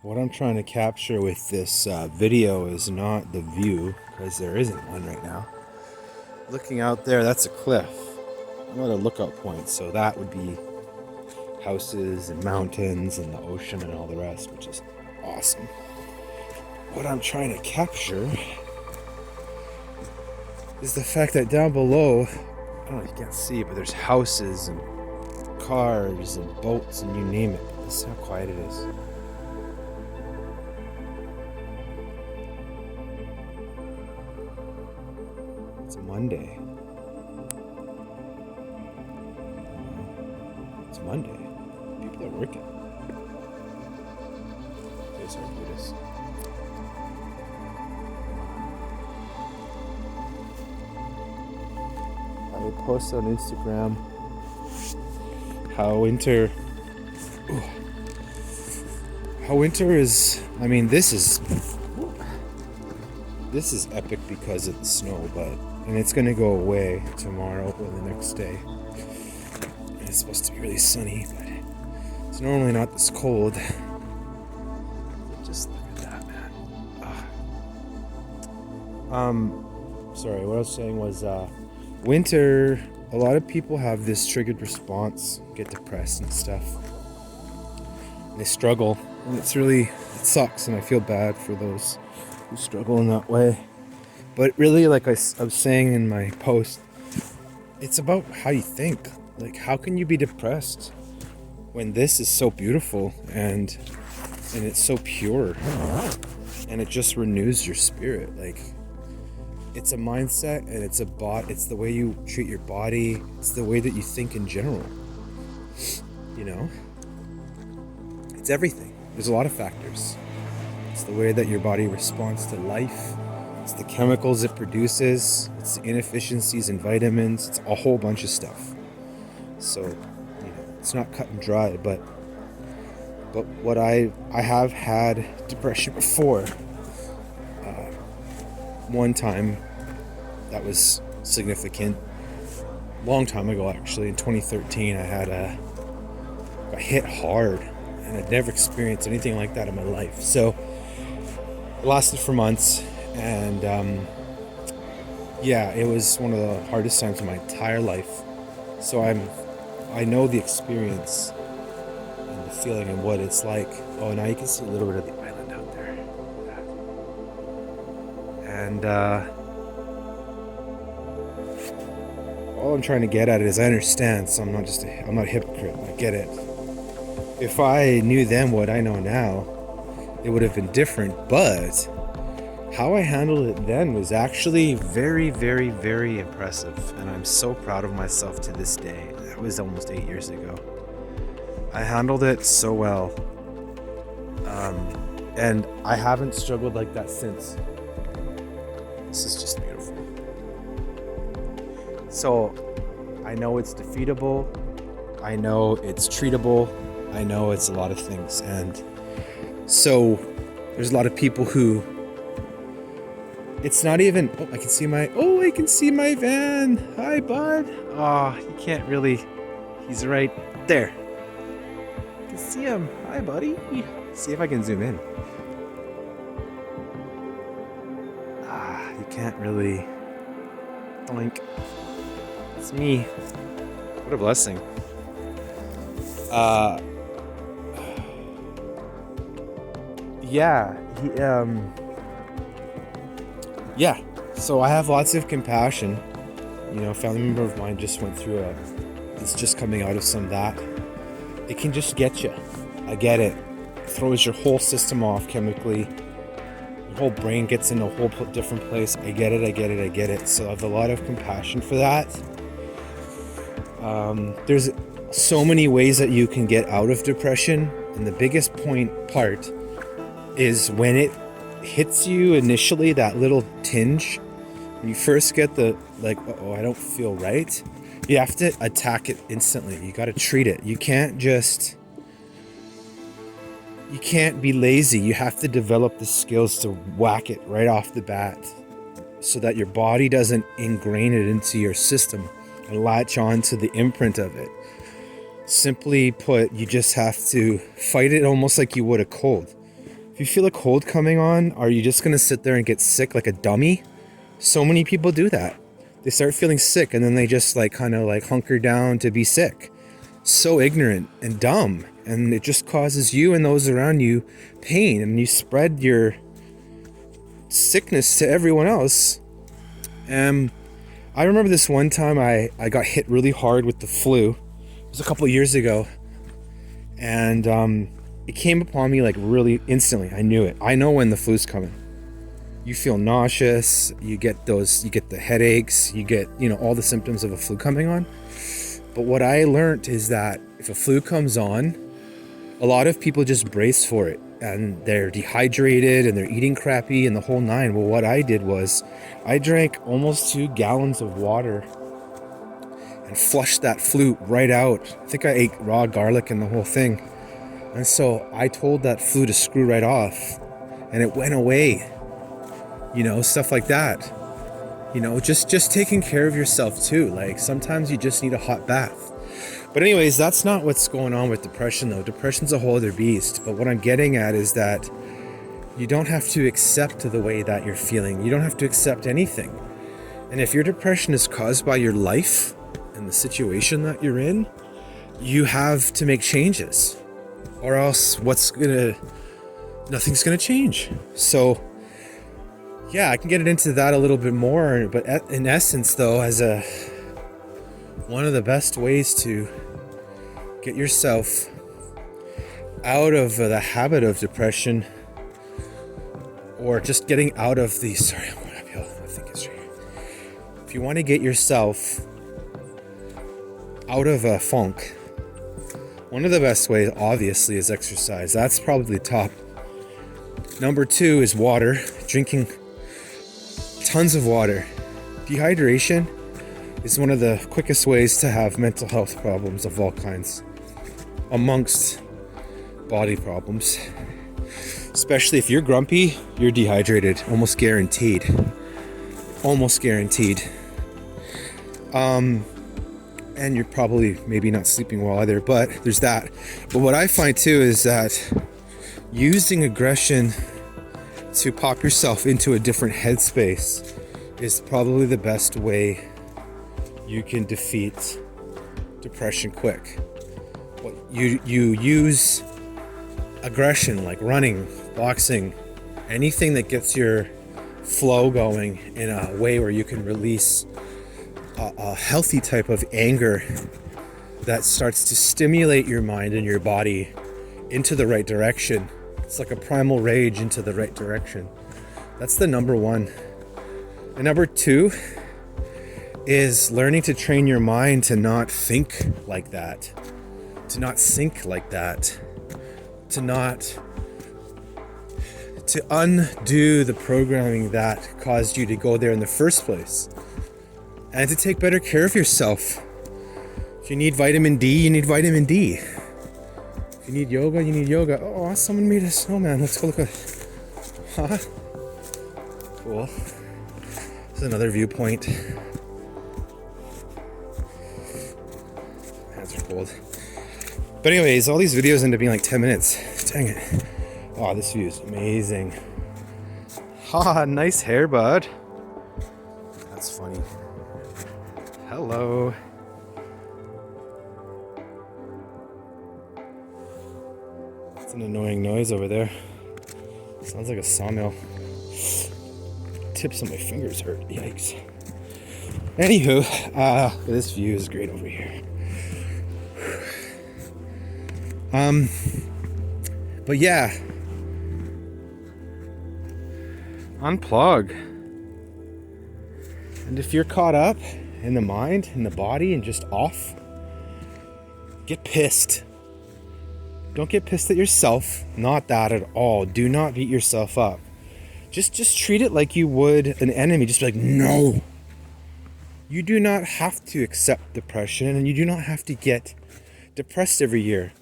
What I'm trying to capture with this video is not the view, because there isn't one right now. Looking out there, that's a cliff. I'm at a lookout point, so that would be houses and mountains and the ocean and all the rest, which is awesome. What I'm trying to capture is the fact that down below, I don't know if you can't see, but there's houses and cars and boats and you name it. This is how quiet it is. It's Monday. It's Monday. People are working. Here's how good it is. I post on Instagram how winter is, I mean, this is epic because of the snow, and it's gonna go away tomorrow or the next day. And it's supposed to be really sunny, but it's normally not this cold. Just look at that, man. Sorry, what I was saying was, winter, a lot of people have this triggered response, get depressed and stuff. And they struggle, and it sucks, and I feel bad for those who struggle in that way. But really, like I was saying in my post, it's about how you think. Like, how can you be depressed when this is so beautiful and it's so pure and it just renews your spirit? Like, it's a mindset, and it's the way you treat your body. It's the way that you think in general. You know? It's everything. There's a lot of factors. It's the way that your body responds to life. It's the chemicals it produces. It's the inefficiencies in vitamins. It's a whole bunch of stuff. So, it's not cut and dry, but what I have had depression before. One time that was significant, long time ago actually, in 2013, I got hit hard, and I'd never experienced anything like that in my life. So it lasted for months, and it was one of the hardest times of my entire life. So I know the experience and the feeling and what it's like. Oh, now you can see a little bit of the island out there. And all I'm trying to get at is I understand, so I'm not a hypocrite. I get it. If I knew then what I know now, it would have been different, but how I handled it then was actually very, very, very impressive, and I'm so proud of myself to this day. That was almost 8 years ago. I handled it so well, and I haven't struggled like that since. This is just beautiful. So I know it's defeatable, I know it's treatable, I know it's a lot of things, and so there's a lot of people who, it's not even, I can see my van. Hi, bud. Oh, you can't really, he's right there. You can see him. Hi, buddy. See if I can zoom in. You can't really, blink. It's me. What a blessing. So I have lots of compassion. A family member of mine just went through it's just coming out of some of that. It can just get you. I get it. It throws your whole system off chemically. Your whole brain gets in a whole different place. I get it. So I have a lot of compassion for that. There's so many ways that you can get out of depression, and the biggest part is when it hits you initially, that little tinge, when you first get the, like, I don't feel right, you have to attack it instantly. You got to treat it. You can't be lazy. You have to develop the skills to whack it right off the bat so that your body doesn't ingrain it into your system and latch on to the imprint of it. Simply put, you just have to fight it almost like you would a cold. If you feel a cold coming on, are you just gonna sit there and get sick like a dummy? So many people do that. They start feeling sick and then they just like kind of like hunker down to be sick. So ignorant and dumb, and it just causes you and those around you pain, and you spread your sickness to everyone else. I remember this one time I got hit really hard with the flu. It was a couple of years ago, and it came upon me like really instantly. I knew it. I know when the flu's coming. You feel nauseous, you get the headaches, you get, all the symptoms of a flu coming on. But what I learned is that if a flu comes on, a lot of people just brace for it, and they're dehydrated and they're eating crappy and the whole nine. Well, what I did was I drank almost 2 gallons of water and flushed that flu right out. I think I ate raw garlic and the whole thing. And so I told that flu to screw right off, and it went away. Stuff like that. Just taking care of yourself too. Like sometimes you just need a hot bath. But anyways, that's not what's going on with depression though. Depression's a whole other beast. But what I'm getting at is that you don't have to accept the way that you're feeling. You don't have to accept anything. And if your depression is caused by your life and the situation that you're in, you have to make changes. Or else nothing's gonna change. So yeah, I can get into that a little bit more, but in essence though, one of the best ways to get yourself out of the habit of depression, or just getting out of the, sorry, I'm going uphill, I think it's right here. If you want to get yourself out of a funk, one of the best ways obviously is exercise. That's probably top. Number 2 is water, drinking tons of water. Dehydration is one of the quickest ways to have mental health problems of all kinds, amongst body problems. Especially if you're grumpy, you're dehydrated, almost guaranteed. And you're probably maybe not sleeping well either, but there's that. But what I find too is that using aggression to pop yourself into a different headspace is probably the best way you can defeat depression quick. You use aggression, like running, boxing, anything that gets your flow going in a way where you can release a healthy type of anger that starts to stimulate your mind and your body into the right direction. It's like a primal rage into the right direction. That's the number 1. And number 2 is learning to train your mind to not think like that, to not think like that, to undo the programming that caused you to go there in the first place, and to take better care of yourself. If you need vitamin D, you need vitamin D. If you need yoga, you need yoga. Oh, someone made a snowman. Let's go look at it. Huh? Cool. This is another viewpoint. Hands are cold. But anyways, all these videos end up being like 10 minutes. Dang it. Oh, this view is amazing. Ha, nice hair, bud. That's funny. Hello. It's an annoying noise over there. Sounds like a sawmill. Tips on my fingers hurt. Yikes. Anywho, this view is great over here. But yeah, unplug. And if you're caught up in the mind, in the body, and just off, get pissed. Don't get pissed at yourself. Not that at all. Do not beat yourself up. Just treat it like you would an enemy. Just be like, no. You do not have to accept depression, and you do not have to get depressed every year.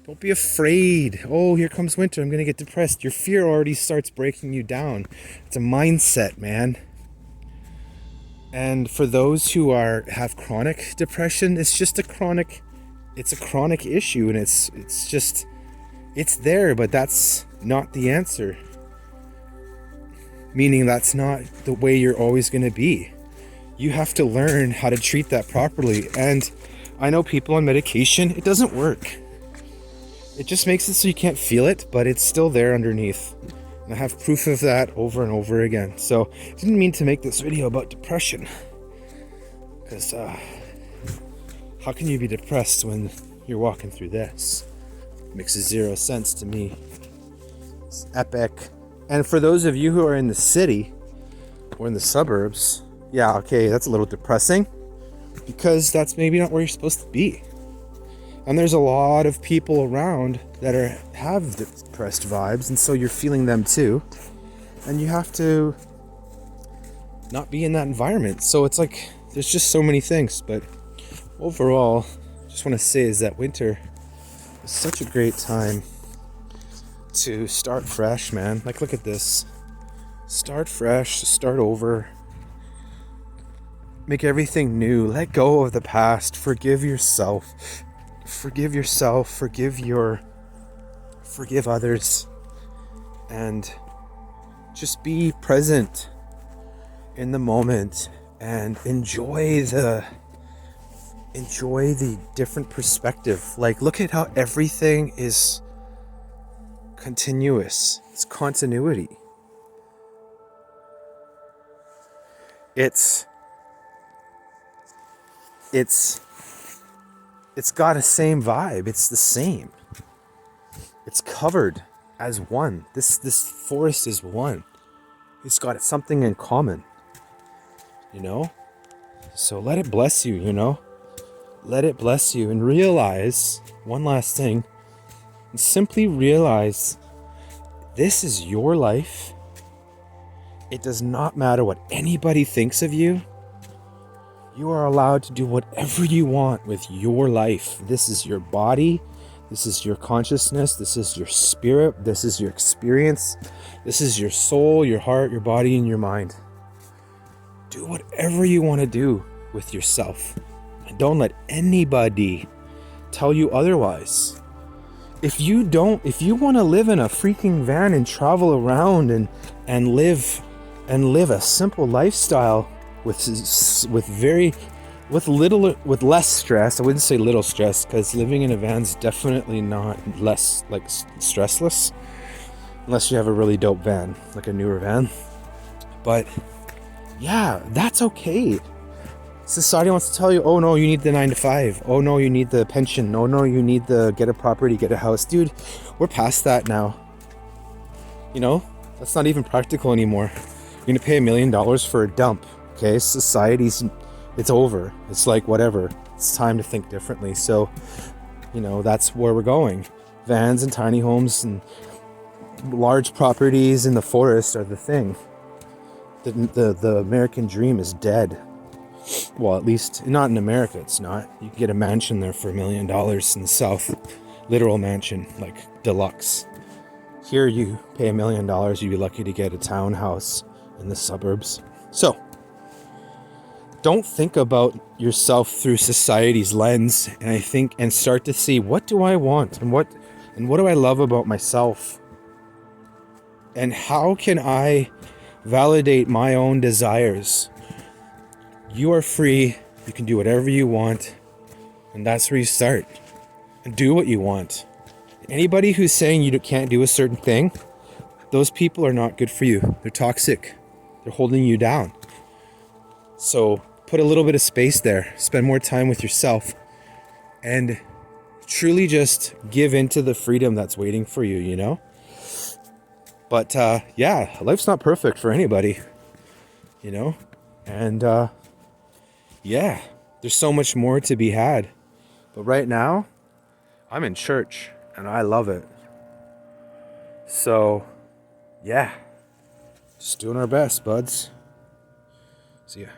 Don't be afraid. Oh, here comes winter. I'm going to get depressed. Your fear already starts breaking you down. It's a mindset, man. And for those who have chronic depression, it's a chronic issue, and it's there, but that's not the answer. Meaning that's not the way you're always going to be. You have to learn how to treat that properly. And I know people on medication, it doesn't work. It just makes it so you can't feel it, but it's still there underneath. And I have proof of that over and over again. So I didn't mean to make this video about depression. Because how can you be depressed when you're walking through this? It makes zero sense to me. It's epic. And for those of you who are in the city or in the suburbs, yeah, okay, that's a little depressing because that's maybe not where you're supposed to be. And there's a lot of people around that have depressed vibes, and so you're feeling them too. And you have to not be in that environment. So it's like there's just so many things. But overall, just want to say is that winter is such a great time to start fresh, man. Like, look at this. Start fresh, start over. Make everything new. Let go of the past. Forgive yourself. Forgive others, and just be present in the moment and enjoy the different perspective. Like, look at how everything is continuous. It's continuity. It's got a same vibe. It's the same. It's covered as one. This forest is one. It's got something in common, you know? So let it bless you, you know? Let it bless you, and realize one last thing. And simply realize this is your life. It does not matter what anybody thinks of you. You are allowed to do whatever you want with your life. This is your body. This is your consciousness. This is your spirit. This is your experience. This is your soul, your heart, your body, and your mind. Do whatever you want to do with yourself. And don't let anybody tell you otherwise. If you want to live in a freaking van and travel around and live a simple lifestyle with less stress. I wouldn't say little stress, because living in a van is definitely not less like stressless, unless you have a really dope van, like a newer van. But yeah, that's okay. Society wants to tell you, oh no, you need the 9 to 5. Oh no, you need the pension. Oh no, you need the get a property, get a house. Dude, we're past that now. You know, that's not even practical anymore. You're gonna pay $1 million for a dump. Okay, it's over. It's like, whatever. It's time to think differently. So, you know, that's where we're going. Vans and tiny homes and large properties in the forest are the thing. The American dream is dead. Well, at least not in America, it's not. You can get a mansion there for $1 million in the South. Literal mansion, like deluxe. Here you pay $1 million, you'd be lucky to get a townhouse in the suburbs. So, don't think about yourself through society's lens, and start to see, what do I want, and what do I love about myself, and how can I validate my own desires. You are free. You can do whatever you want, and that's where you start. And do what you want. Anybody who's saying you can't do a certain thing, those people are not good for you. They're toxic. They're holding you down. So put a little bit of space there. Spend more time with yourself. And truly just give into the freedom that's waiting for you, you know? But yeah, life's not perfect for anybody, you know? And yeah, there's so much more to be had. But right now, I'm in church and I love it. So yeah, just doing our best, buds. See ya.